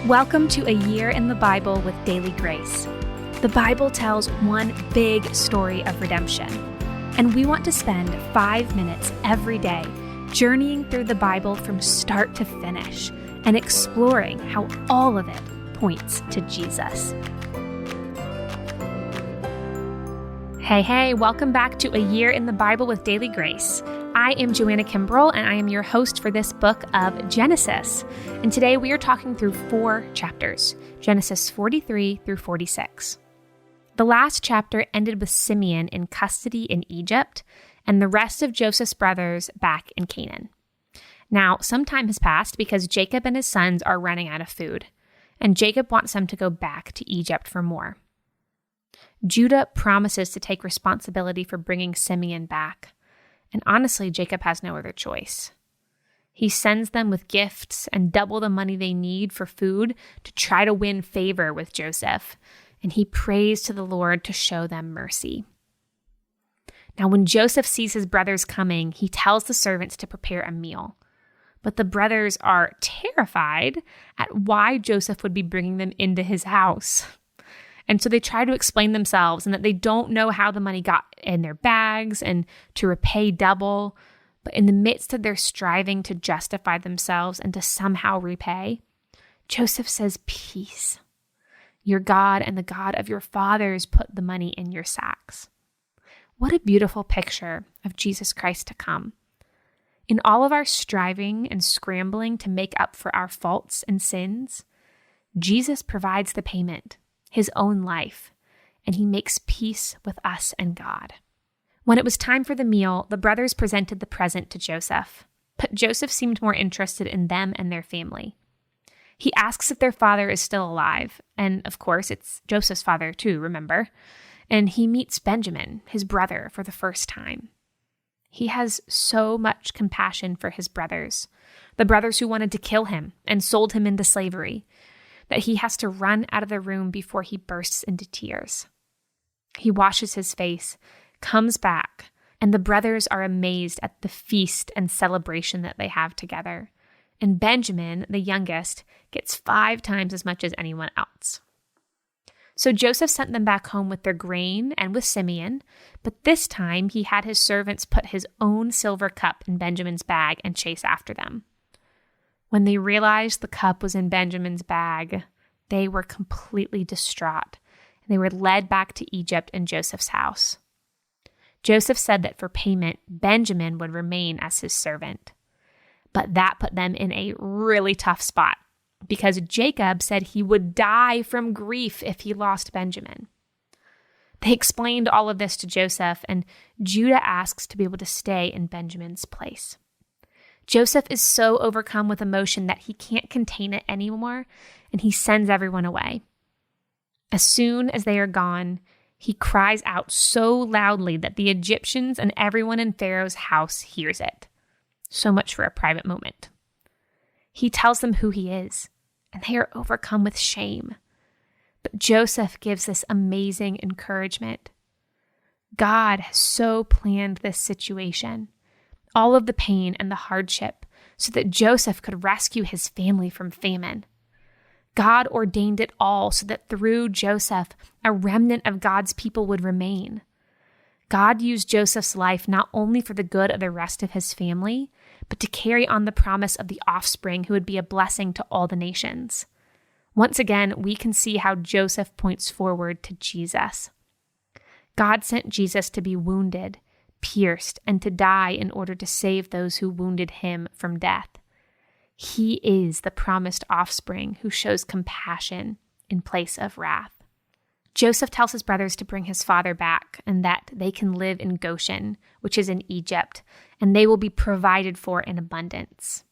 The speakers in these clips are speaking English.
Welcome to A Year in the Bible with Daily Grace. The Bible tells one big story of redemption, and we want to spend 5 minutes every day journeying through the Bible from start to finish and exploring how all of it points to Jesus. Hey, welcome back to A Year in the Bible with Daily Grace. I am Joanna Kimbrell, and I am your host for this book of Genesis. And today we are talking through 4 chapters, Genesis 43 through 46. The last chapter ended with Simeon in custody in Egypt and the rest of Joseph's brothers back in Canaan. Now, some time has passed because Jacob and his sons are running out of food, and Jacob wants them to go back to Egypt for more. Judah promises to take responsibility for bringing Simeon back. And honestly, Jacob has no other choice. He sends them with gifts and double the money they need for food to try to win favor with Joseph. And he prays to the Lord to show them mercy. Now, when Joseph sees his brothers coming, he tells the servants to prepare a meal. But the brothers are terrified at why Joseph would be bringing them into his house. And so they try to explain themselves and that they don't know how the money got in their bags and to repay double. But in the midst of their striving to justify themselves and to somehow repay, Joseph says, "Peace. Your God and the God of your fathers put the money in your sacks." What a beautiful picture of Jesus Christ to come. In all of our striving and scrambling to make up for our faults and sins, Jesus provides the payment, his own life, and he makes peace with us and God. When it was time for the meal, the brothers presented the present to Joseph, but Joseph seemed more interested in them and their family. He asks if their father is still alive, and of course, it's Joseph's father too, remember? And he meets Benjamin, his brother, for the first time. He has so much compassion for his brothers, the brothers who wanted to kill him and sold him into slavery, that he has to run out of the room before he bursts into tears. He washes his face, comes back, and the brothers are amazed at the feast and celebration that they have together. And Benjamin, the youngest, gets 5 times as much as anyone else. So Joseph sent them back home with their grain and with Simeon, but this time he had his servants put his own silver cup in Benjamin's bag and chase after them. When they realized the cup was in Benjamin's bag, they were completely distraught. They were led back to Egypt and Joseph's house. Joseph said that for payment, Benjamin would remain as his servant. But that put them in a really tough spot because Jacob said he would die from grief if he lost Benjamin. They explained all of this to Joseph, and Judah asks to be able to stay in Benjamin's place. Joseph is so overcome with emotion that he can't contain it anymore, and he sends everyone away. As soon as they are gone, he cries out so loudly that the Egyptians and everyone in Pharaoh's house hears it. So much for a private moment. He tells them who he is, and they are overcome with shame. But Joseph gives this amazing encouragement. God has so planned this situation, all of the pain and the hardship, so that Joseph could rescue his family from famine. God ordained it all so that through Joseph, a remnant of God's people would remain. God used Joseph's life not only for the good of the rest of his family, but to carry on the promise of the offspring who would be a blessing to all the nations. Once again, we can see how Joseph points forward to Jesus. God sent Jesus to be wounded, pierced, and to die in order to save those who wounded him from death. He is the promised offspring who shows compassion in place of wrath. Joseph tells his brothers to bring his father back and that they can live in Goshen, which is in Egypt, and they will be provided for in abundance.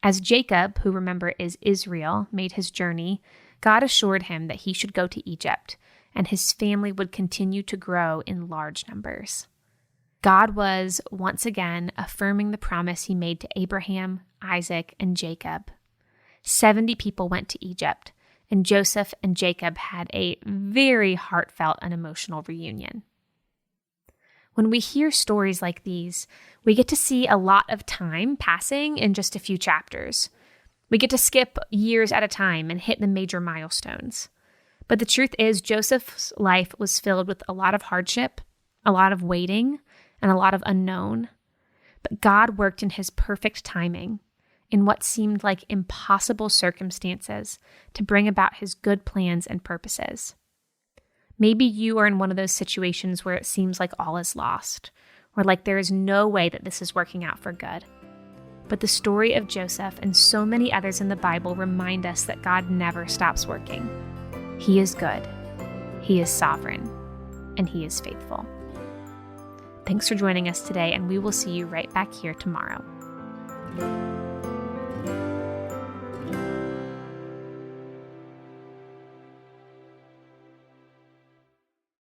As Jacob, who remember is Israel, made his journey, God assured him that he should go to Egypt, and his family would continue to grow in large numbers. God was, once again, affirming the promise he made to Abraham, Isaac, and Jacob. 70 people went to Egypt, and Joseph and Jacob had a very heartfelt and emotional reunion. When we hear stories like these, we get to see a lot of time passing in just a few chapters. We get to skip years at a time and hit the major milestones. But the truth is, Joseph's life was filled with a lot of hardship, a lot of waiting, and a lot of unknown. But God worked in his perfect timing, in what seemed like impossible circumstances, to bring about his good plans and purposes. Maybe you are in one of those situations where it seems like all is lost, or like there is no way that this is working out for good. But the story of Joseph and so many others in the Bible remind us that God never stops working. He is good, he is sovereign, and he is faithful. Thanks for joining us today, and we will see you right back here tomorrow.